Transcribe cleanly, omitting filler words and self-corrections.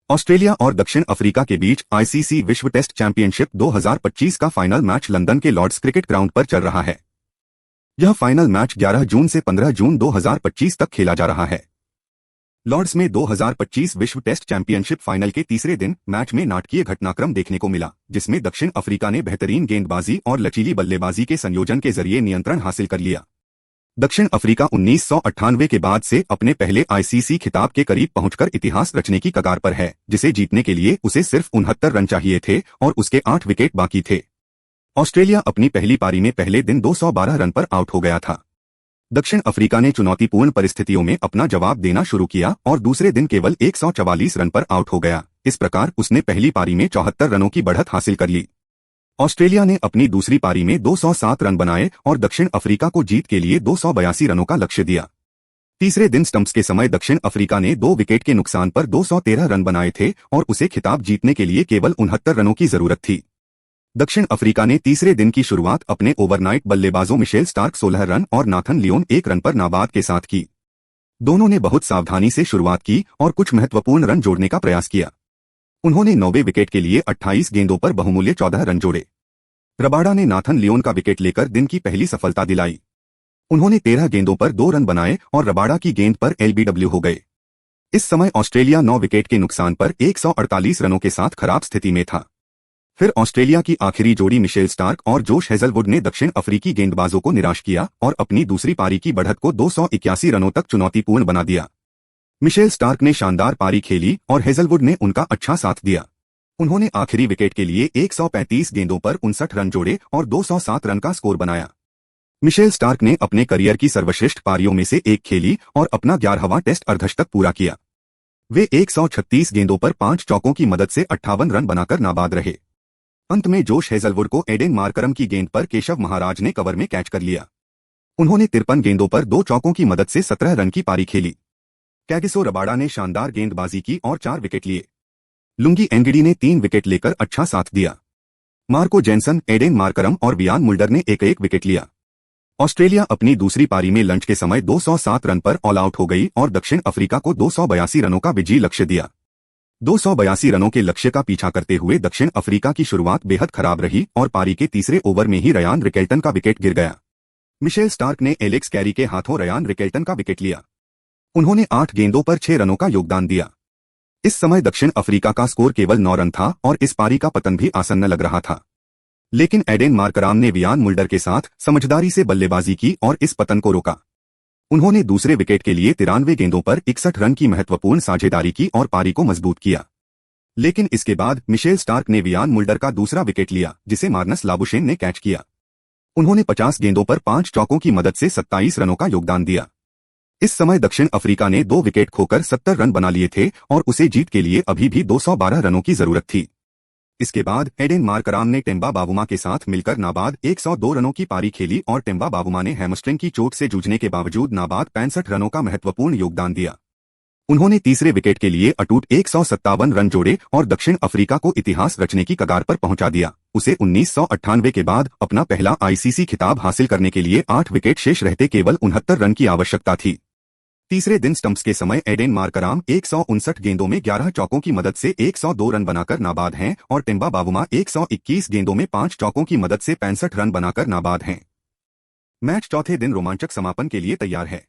Australia और दक्षिण Africa के बीच आईसीसी विश्व टेस्ट चैंपियनशिप 2025 का फाइनल मैच लंदन के लॉर्ड्स क्रिकेट ग्राउंड पर चल रहा है। यह फाइनल मैच 11 जून से 15 जून 2025 तक खेला जा रहा है। लॉर्ड्स में 2025 विश्व टेस्ट चैंपियनशिप फाइनल के तीसरे दिन मैच में नाटकीय घटनाक्रम देखने को मिला, जिसमें दक्षिण अफ्रीका ने बेहतरीन गेंदबाजी और लचीली बल्लेबाजी के संयोजन के जरिए नियंत्रण हासिल कर लिया। दक्षिण अफ्रीका 1998 के बाद से अपने पहले आईसीसी खिताब के करीब पहुंचकर इतिहास रचने की कगार पर है, जिसे जीतने के लिए उसे सिर्फ 69 रन चाहिए थे और उसके 8 विकेट बाकी थे। ऑस्ट्रेलिया अपनी पहली पारी में पहले दिन 212 रन पर आउट हो गया था। दक्षिण अफ्रीका ने चुनौतीपूर्ण परिस्थितियों में अपना जवाब देना शुरू किया और दूसरे दिन केवल 144 रन पर आउट हो गया। इस प्रकार उसने पहली पारी में 74 रनों की बढ़त हासिल कर ली। ऑस्ट्रेलिया ने अपनी दूसरी पारी में 207 रन बनाए और दक्षिण अफ्रीका को जीत के लिए 282 रनों का लक्ष्य दिया। तीसरे दिन स्टंप्स के समय दक्षिण अफ्रीका ने 2 विकेट के नुकसान पर 213 रन बनाए थे और उसे खिताब जीतने के लिए केवल 69 रनों की जरूरत थी। दक्षिण अफ्रीका ने तीसरे दिन की शुरुआत अपने ओवरनाइट बल्लेबाजों मिशेल स्टार्क 16 रन और नाथन लियोन 1 रन पर नाबाद के साथ की। दोनों ने बहुत सावधानी से शुरुआत की और कुछ महत्वपूर्ण रन जोड़ने का प्रयास किया। उन्होंने 9वें विकेट के लिए 28 गेंदों पर बहुमूल्य 14 रन जोड़े। रबाडा ने नाथन लियोन का विकेट लेकर दिन की पहली सफलता दिलाई। उन्होंने 13 गेंदों पर 2 रन बनाए और रबाडा की गेंद पर एलबीडब्ल्यू हो गए। इस समय ऑस्ट्रेलिया 9 विकेट के नुकसान पर 148 रनों के साथ खराब स्थिति में था। फिर ऑस्ट्रेलिया की आखिरी जोड़ी मिशेल स्टार्क और जोश हेजलवुड ने दक्षिण अफ्रीकी गेंदबाजों को निराश किया और अपनी दूसरी पारी की बढ़त को 281 रनों तक चुनौतीपूर्ण बना दिया। मिशेल स्टार्क ने शानदार पारी खेली और हेजलवुड ने उनका अच्छा साथ दिया। उन्होंने आखिरी विकेट के लिए 135 गेंदों पर 59 रन जोड़े और 207 रन का स्कोर बनाया। मिशेल स्टार्क ने अपने करियर की सर्वश्रेष्ठ पारियों में से एक खेली और अपना 11वां टेस्ट अर्धशतक पूरा किया। वे 136 गेंदों पर 5 चौकों की मदद से 58 रन बनाकर नाबाद रहे। अंत में जोश हेजलवुड को एडेन मार्करम की गेंद पर केशव महाराज ने कवर में कैच कर लिया। उन्होंने 53 गेंदों पर 2 चौकों की मदद से 17 रन की पारी खेली। कैगिसो रबाडा ने शानदार गेंदबाजी की और 4 विकेट लिए। लुंगी एंगिडी ने 3 विकेट लेकर अच्छा साथ दिया। मार्को जेनसन, एडेन मार्करम और वियान मुल्डर ने एक एक विकेट लिया। ऑस्ट्रेलिया अपनी दूसरी पारी में लंच के समय 207 रन पर ऑल आउट हो गई और दक्षिण अफ्रीका को 282 रनों का विजयी लक्ष्य दिया। 282 रनों के लक्ष्य का पीछा करते हुए दक्षिण अफ्रीका की शुरुआत बेहद खराब रही और पारी के तीसरे ओवर में ही रयान रिकेल्टन का विकेट गिर गया। मिशेल स्टार्क ने एलेक्स कैरी के हाथों रयान रिकेल्टन का विकेट लिया। उन्होंने 8 गेंदों पर 6 रनों का योगदान दिया। इस समय दक्षिण अफ्रीका का स्कोर केवल 9 रन था और इस पारी का पतन भी आसन्न लग रहा था। लेकिन एडेन मार्कराम ने वियान मुल्डर के साथ समझदारी से बल्लेबाजी की और इस पतन को रोका। उन्होंने दूसरे विकेट के लिए 93 गेंदों पर 61 रन की महत्वपूर्ण साझेदारी की और पारी को मजबूत किया। लेकिन इसके बाद मिशेल स्टार्क ने वियान मुल्डर का दूसरा विकेट लिया, जिसे मार्नस लाबुशेन ने कैच किया। उन्होंने 50 गेंदों पर 5 चौकों की मदद से 27 रनों का योगदान दिया। इस समय दक्षिण अफ्रीका ने 2 विकेट खोकर 70 रन बना लिए थे और उसे जीत के लिए अभी भी 212 रनों की जरूरत थी। इसके बाद एडेन मार्कराम ने टेम्बा बावुमा के साथ मिलकर नाबाद 102 रनों की पारी खेली और टेम्बा बावुमा ने हैमस्ट्रिंग की चोट से जूझने के बावजूद नाबाद 65 रनों का महत्वपूर्ण योगदान दिया। उन्होंने तीसरे विकेट के लिए अटूट 157 रन जोड़े और दक्षिण अफ्रीका को इतिहास रचने की कगार पर पहुंचा दिया। उसे 1998 के बाद अपना पहला आईसीसी खिताब हासिल करने के लिए 8 विकेट शेष रहते केवल 69 रन की आवश्यकता थी। तीसरे दिन स्टंप्स के समय एडेन मार्कराम 159 गेंदों में 11 चौकों की मदद से 102 रन बनाकर नाबाद हैं और टेम्बा बावुमा 121 गेंदों में 5 चौकों की मदद से 65 रन बनाकर नाबाद हैं। मैच चौथे दिन रोमांचक समापन के लिए तैयार है।